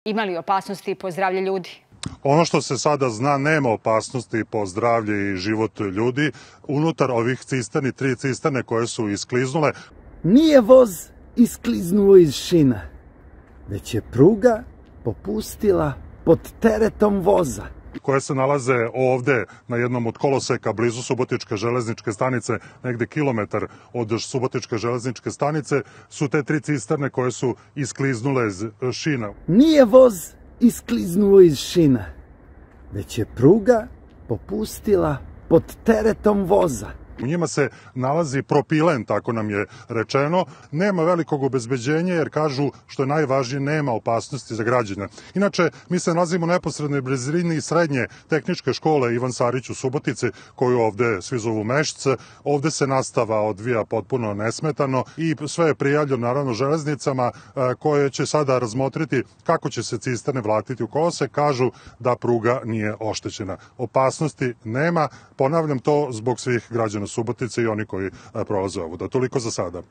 Ima li opasnosti po zdravlje ljudi? Ono što se sada zna, nema opasnosti po zdravlje i život ljudi. Unutar ovih cisterni, 3 cisterne koje su iskliznule. Nije voz iskliznuo iz šina, već je pruga popustila pod teretom voza. Koje se nalaze ovde na jednom od koloseka blizu Subotičke železničke stanice, negde kilometar od Subotičke železničke stanice, su te 3 cisterne koje su iskliznule iz šina. Nije voz iskliznuo iz šina, već je pruga popustila pod teretom voza. U njima se nalazi propilen, tako nam je rečeno. Nema velikog obezbeđenja jer kažu, što je najvažnije, nema opasnosti za građane. Inače, mi se nalazimo u neposrednoj blizini srednje tehničke škole Ivan Sarić u Subotici, koju ovde svi zovu Mešc. Ovde se nastava odvija potpuno nesmetano i sve je prijavljeno naravno železnicama koje će sada razmotriti kako će se cisterne vratiti u kolosek. Kažu da pruga nije oštećena. Opasnosti nema. Ponavljam to zbog svih građana Subotice i oni koji prolaze ovuda. Toliko za sada.